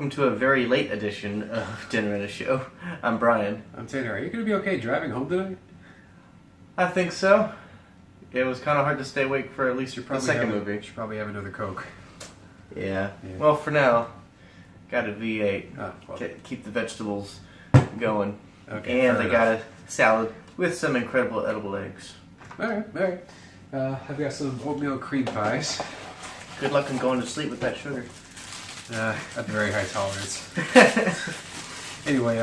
welcome to a very late edition of Dinner and a Show. I'm Brian. I'm Tanner. Are you going to be okay driving home tonight? I think so. It was kind of hard to stay awake for at least the second movie. You should probably have another Coke. Yeah. Well, for now, got a V8. Keep the vegetables going. Okay, and I got a salad with some incredible edible eggs. Alright. I've got some oatmeal cream pies. Good luck in going to sleep with that sugar. At a very high tolerance. Anyway,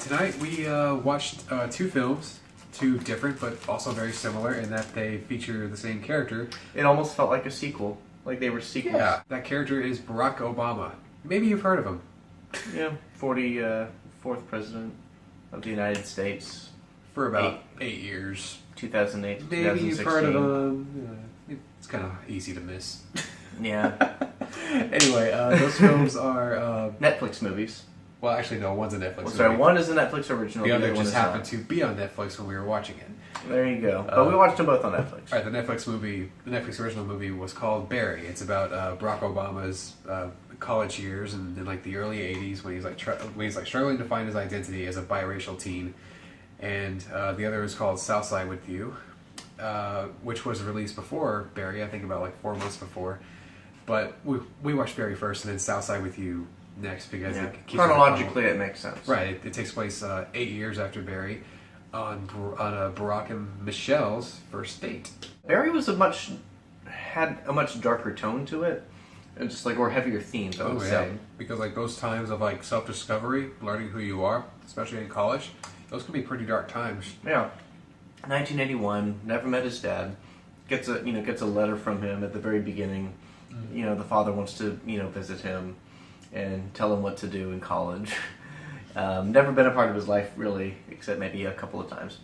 tonight we watched two films. Two different, but also very similar in that they feature the same character. It almost felt like a sequel. Like they were sequels. Yeah, that character is Barack Obama. Maybe you've heard of him. Yeah, 44th President of the United States. For about 8 years. 2008 to Maybe 2016. you've heard of him. It's kind of easy to miss. Yeah. Anyway, those films are... Netflix movies. Well, actually, no, one's a Netflix movie. Sorry, one is a Netflix original. The other one just happened to be on Netflix when we were watching it. There you go. But we watched them both on Netflix. All right, the Netflix original movie was called Barry. It's about Barack Obama's college years and in like the early '80s when he's struggling to find his identity as a biracial teen. And the other is called Southside with You, which was released before Barry. I think about like 4 months before. But we watched Barry first, and then Southside with You next because it keeps chronologically it makes sense. Right, it takes place 8 years after Barry on Barack and Michelle's first date. Barry had a much darker tone to it, and just like or heavier themes. I would say because like those times of like self-discovery, learning who you are, especially in college, those can be pretty dark times. Yeah, 1981. Never met his dad. Gets a letter from him at the very beginning. Mm-hmm. The father wants to visit him and tell him what to do in college. Never been a part of his life, really, except maybe a couple of times.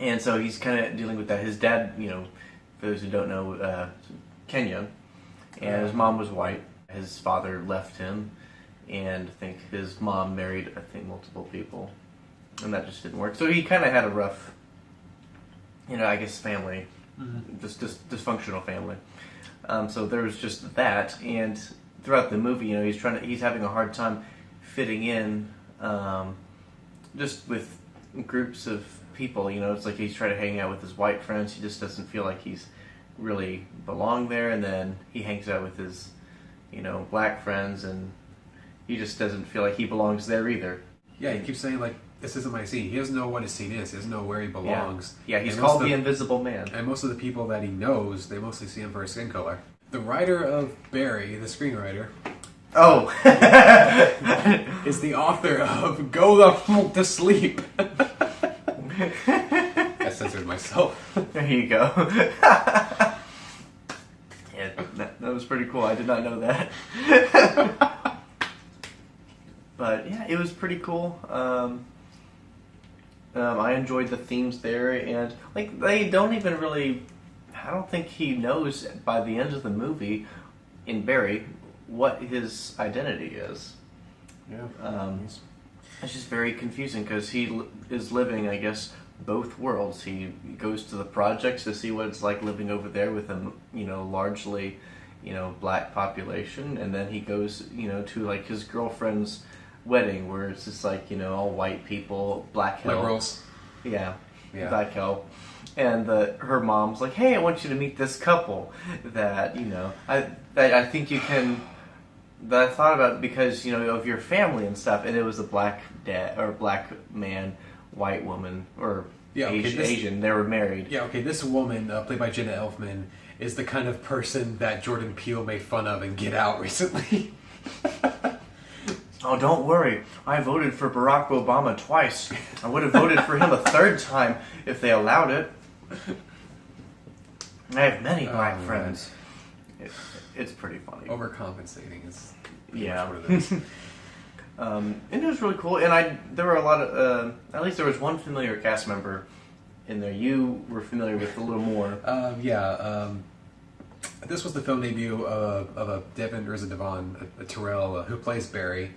And so he's kind of dealing with that. His dad, for those who don't know, Kenya, and his mom was white. His father left him, and I think his mom married, multiple people. And that just didn't work. So he kind of had a rough, family. Mm-hmm. Just dysfunctional family. So there was just that, and throughout the movie, he's having a hard time fitting in, just with groups of people. It's like he's trying to hang out with his white friends. He just doesn't feel like he's really belong there. And then he hangs out with his, black friends, and he just doesn't feel like he belongs there either. Yeah, he keeps saying like, "This isn't my scene." He doesn't know what his scene is. He doesn't know where he belongs. Yeah, he's called the Invisible Man. And most of the people that he knows, they mostly see him for his skin color. The writer of Barry, the screenwriter, is the author of Go the Fuck to Sleep. I censored myself. There you go. Yeah, that was pretty cool. I did not know that. But yeah, it was pretty cool. I enjoyed the themes there, and like they don't even really. I don't think he knows by the end of the movie, in Barry, what his identity is. Yeah. It's just very confusing because he is living, I guess, both worlds. He goes to the projects to see what it's like living over there with a, largely, black population, and then he goes, to like his girlfriend's wedding where it's just like, all white people, black hell. Liberals. Yeah. Black hell. And her mom's like, "Hey, I want you to meet this couple that I think you can." That I thought about because of your family and stuff, and it was a black dad or black man, white woman, or Asian. They were married. Yeah, okay. This woman, played by Jenna Elfman, is the kind of person that Jordan Peele made fun of in Get Out recently. Oh, don't worry. I voted for Barack Obama twice. I would have voted for him a third time if they allowed it. I have many black friends. It's pretty funny. Overcompensating is what it is. And it was really cool. And there were a lot of, at least there was one familiar cast member in there. You were familiar with a little more. This was the film debut of a Terrell, who plays Barry,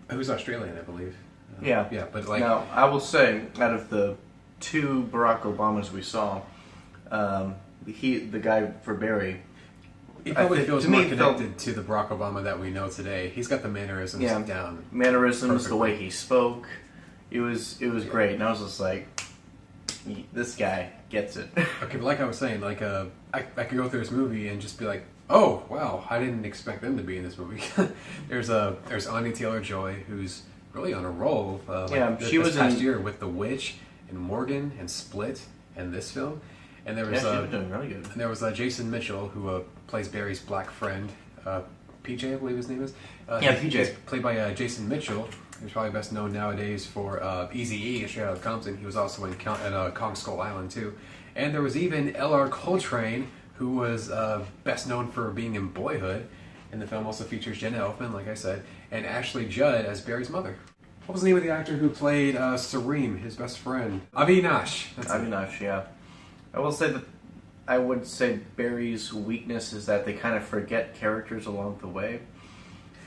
who's Australian, I believe. Yeah, but like now I will say, out of the two Barack Obamas we saw, the guy for Barry, He probably feels to more me, connected to the Barack Obama that we know today. He's got the mannerisms down. Mannerisms, perfectly. the way he spoke, it was great. And I was just like, this guy gets it. Okay, but like I was saying, like I could go through this movie and just be like, oh wow, I didn't expect them to be in this movie. there's Anya Taylor-Joy, who's really on a roll. She was this past in year with The Witch and Morgan and Split and this film. And there was she's been doing really good. and there was Jason Mitchell, who plays Barry's black friend, PJ, I believe his name is. PJ. He's played by Jason Mitchell. He's probably best known nowadays for Eazy-E, Straight Outta Compton. He was also in Kong Skull Island too. And there was even L.R. Coltrane, who was best known for being in Boyhood. And the film also features Jenna Elfman, like I said, and Ashley Judd as Barry's mother. What was the name of the actor who played Sareem, his best friend? Avinash. Avinash, yeah. I will say that I would say Barry's weakness is that they kind of forget characters along the way.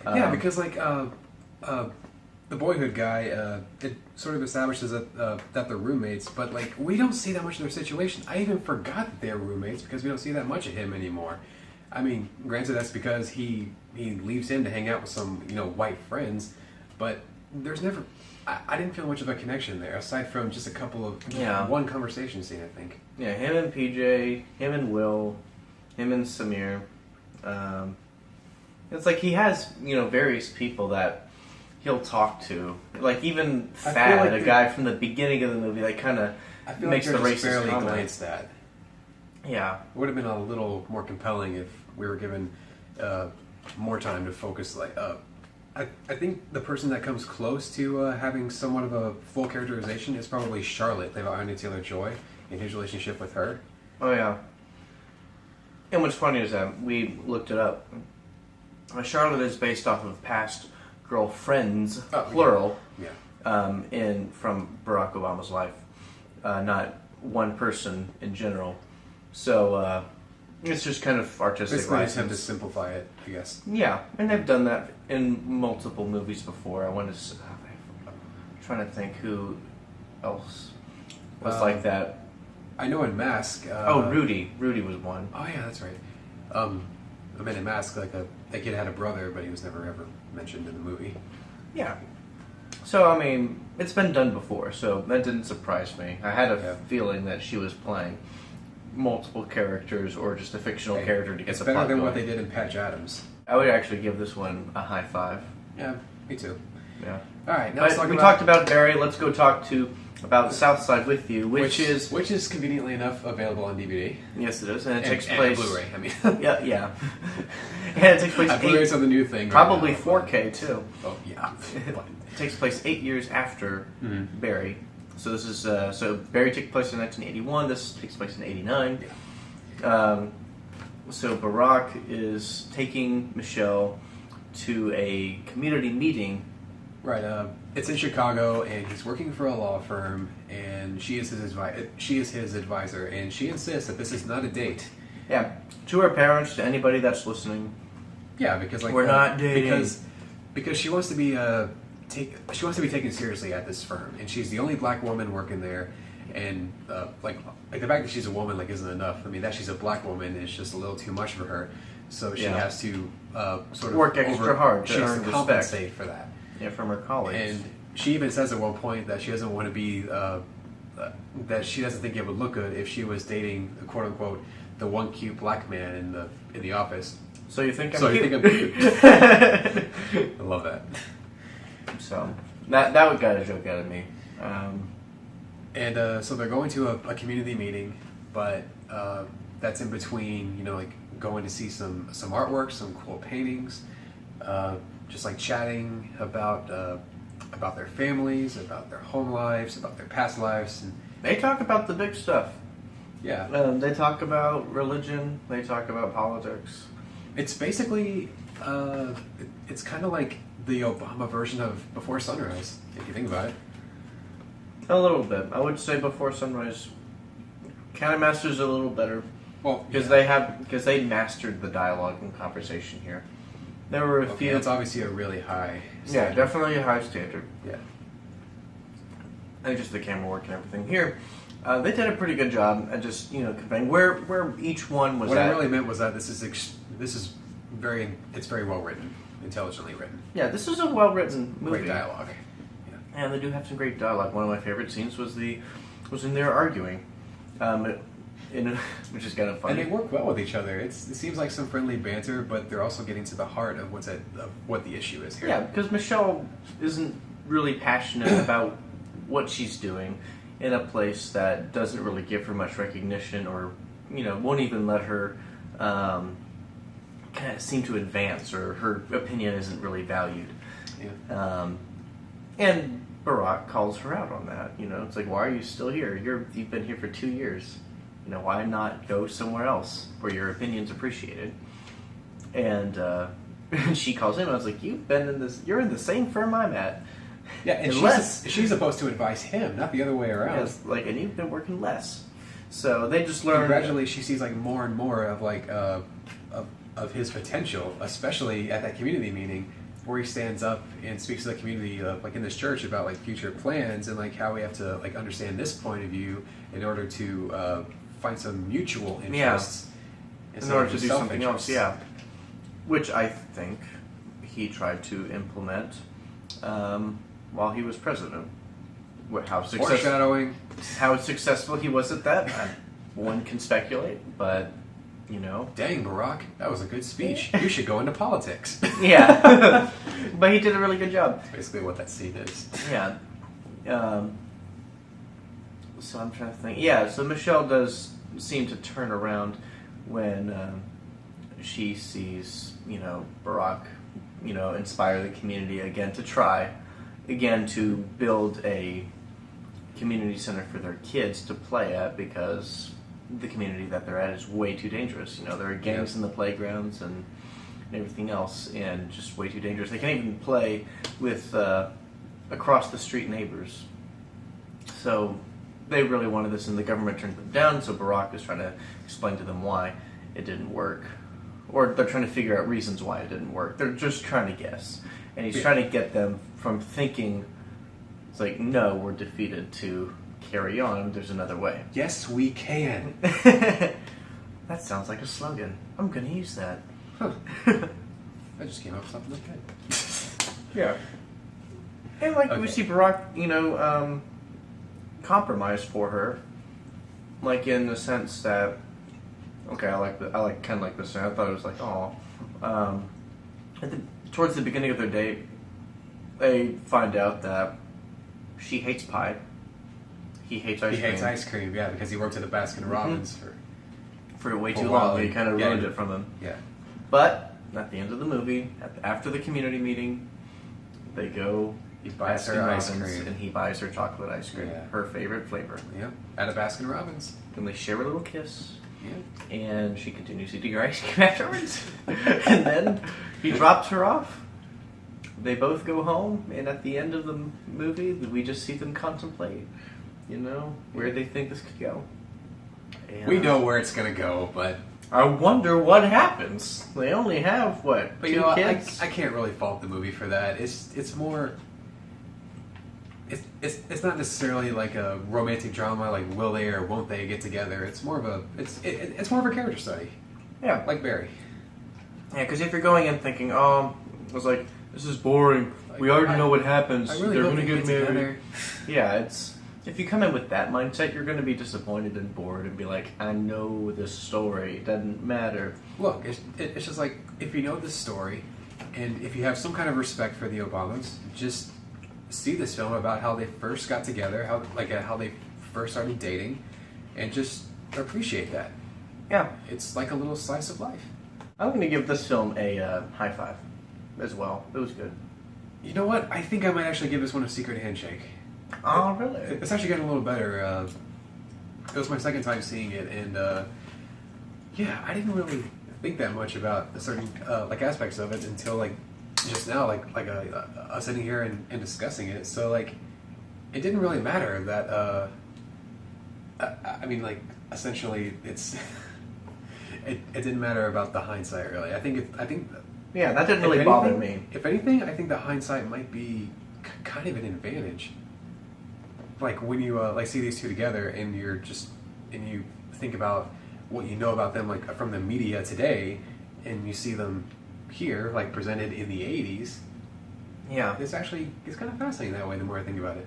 Yeah, because like the Boyhood guy, it sort of establishes that they're roommates, but like we don't see that much of their situation. I even forgot that they're roommates because we don't see that much of him anymore. I mean, granted, that's because he leaves him to hang out with some white friends, but there's never. I didn't feel much of a connection there, aside from just a couple of one conversation scene, I think. Yeah, him and PJ, him and Will, him and Samir. It's like he has various people that he'll talk to. Like even Thad, a guy from the beginning of the movie, that kind of makes the racist comment. Glanced at. Yeah, it would have been a little more compelling if we were given more time to focus. Like, I think the person that comes close to having somewhat of a full characterization is probably Charlotte, played by Anya Taylor-Joy, in his relationship with her. Oh yeah. And what's funny is that we looked it up. Charlotte is based off of past girlfriends, plural, from Barack Obama's life, not one person in general. So it's just kind of artistic basically license. attempt to simplify it, I guess. Yeah, and they've done that in multiple movies before. I'm trying to think who else was like that. I know in Mask. Rudy. Rudy was one. Oh yeah, that's right. I mean, in Mask, that kid had a brother, but he was never ever mentioned in the movie. Yeah. So I mean, it's been done before, so that didn't surprise me. I had a feeling that she was playing multiple characters or just a fictional character to get the plot better than going. what they did in Patch Adams. I would actually give this one a high 5. Yeah, me too. Yeah. All right, now we talked about Barry. Let's go talk about Southside with you, which is conveniently enough available on DVD. Yes, it is, and it takes place. And Blu-ray. I mean, yeah. And it takes place. Blu-ray's on the new thing. Probably right now, 4K too. Oh yeah. It takes place 8 years after Barry. So this is so Barry took place in 1981. This takes place in 89. Yeah. So Barack is taking Michelle to a community meeting. Right. It's in Chicago, and he's working for a law firm, and she is his advisor, and she insists that this is not a date. Yeah. To her parents, to anybody that's listening. Yeah, because we're not dating. Because she wants to be taken seriously at this firm, and she's the only black woman working there, and like the fact that she's a woman isn't enough. I mean, that she's a black woman is just a little too much for her, so she has to sort of work extra hard to earn respect. Compensate for that. Yeah, from her colleagues. And she even says at one point that she doesn't want to be that she doesn't think it would look good if she was dating quote unquote the one cute black man in the office. So you think I'm cute? I love that. So that got a joke out of me. And so they're going to a community meeting, but that's in between, going to see some artwork, some cool paintings, just chatting about their families, about their home lives, about their past lives. And they talk about the big stuff. Yeah. They talk about religion. They talk about politics. It's basically, it's kind of like the Obama version of Before Sunrise, if you think about it. A little bit. I would say Before Sunrise kind of masters it a little better. Well, because they mastered the dialogue and conversation here. There were a few. That's obviously a really high standard. Yeah, definitely a high standard. Yeah. And just the camera work and everything. Here, they did a pretty good job at just conveying where each one was What at. I really meant was that this is this is it's very well written, intelligently written. Yeah, this is a well written movie. Great dialogue. Yeah. And they do have some great dialogue. One of my favorite scenes was when they're arguing, which is kind of funny. And they work well with each other. It seems like some friendly banter, but they're also getting to the heart of what the issue is here. Yeah, because Michelle isn't really passionate about what she's doing in a place that doesn't really give her much recognition, or won't even let her kind of seem to advance, or her opinion isn't really valued. Yeah. And Barack calls her out on that. It's like, why are you still here? You've been here for 2 years. Why not go somewhere else where your opinion's appreciated? And she calls him. I was like, you're in the same firm I'm at. Yeah, and she's supposed to advise him, not the other way around. Yes, and you've been working less. So they just learn. And gradually, she sees more and more of of his potential, especially at that community meeting where he stands up and speaks to the community, in this church, about future plans and how we have to understand this point of view in order to find some mutual interests. Yeah. In order to do something else, yeah. Which I think he tried to implement while he was president. Foreshadowing. How successful he was at that, one can speculate, but Dang, Barack, that was a good speech. You should go into politics. Yeah. But he did a really good job. That's basically what that scene is. Yeah. So I'm trying to think. Yeah, so Michelle does seem to turn around when she sees, Barack, inspire the community again to try, to build a community center for their kids to play at, because the community that they're at is way too dangerous. There are gangs in the playgrounds and everything else, and just way too dangerous. They can't even play with across the street neighbors. So they really wanted this, and the government turned them down. So Barack is trying to explain to them why it didn't work, or they're trying to figure out reasons why it didn't work. They're just trying to guess, and he's trying to get them from thinking it's like, no, we're defeated, to carry on. There's another way. Yes, we can. That sounds like a slogan. I'm going to use that. Huh. I just came up with something like that. Yeah. And we see Barack, compromise for her, in the sense that, I kind of like this. I thought it was towards the beginning of their date, they find out that she hates pie. He hates ice cream. He hates ice cream, yeah, because he worked at the Baskin Robbins for way too long. He kind of ruined it from him. Yeah. But at the end of the movie, after the community meeting, they go. He buys her ice cream, and he buys her chocolate ice cream, her favorite flavor. Yeah, at a Baskin Robbins. And they share a little kiss. Yeah. And she continues eating her ice cream afterwards. And then he drops her off. They both go home, and at the end of the movie, we just see them contemplate, where they think this could go. And we know where it's going to go, but I wonder what happens. They only have, two kids? I can't really fault the movie for that. It's more... It's not necessarily like a romantic drama, like will they or won't they get together. It's more of a it's more of a character study. Yeah, like Barry. Yeah, because if you're going in thinking, I was like, this is boring. We already know what happens. They're going to get married. Together. Yeah, if you come in with that mindset, you're going to be disappointed and bored and be like, I know this story. It doesn't matter. Look, it's just like, if you know this story, and if you have some kind of respect for the Obamas, just see this film about how they first got together, how they first started dating, and just appreciate that. Yeah. It's like a little slice of life. I'm going to give this film a high five as well. It was good. You know what? I think I might actually give this one a secret handshake. Oh, really? It's actually getting a little better. It was my second time seeing it, and I didn't really think that much about certain aspects of it until just now, us sitting here and discussing it. So it didn't really matter that. Essentially, it's it didn't matter about the hindsight really. I think. Yeah, that didn't really bother me. If anything, I think the hindsight might be kind of an advantage. When you see these two together, and you think about what you know about them, from the media today, and you see them here, like presented in the 80s, Yeah. it's kind of fascinating that way the more I think about it.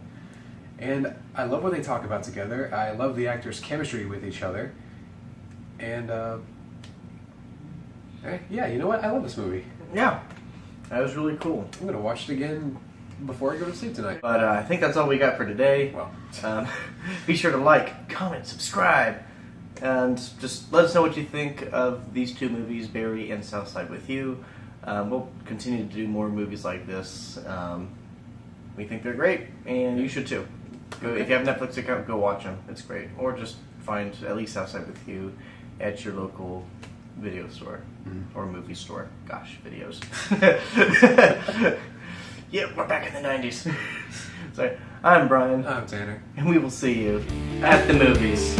And I love what they talk about together. I love the actors' chemistry with each other. And, yeah, you know what? I love this movie. Yeah. That was really cool. I'm going to watch it again before I go to sleep tonight. But I think that's all we got for today. Well, Be sure to like, comment, subscribe, and just let us know what you think of these two movies, Barry and Southside with You. We'll continue to do more movies like this. We think they're great, and you should too. If you have a Netflix account, go watch them. It's great. Or just find at least Southside with You at your local video store or movie store. Gosh, videos. Yeah, we're back in the 90s. Sorry, I'm Brian. I'm Tanner. And we will see you at the movies.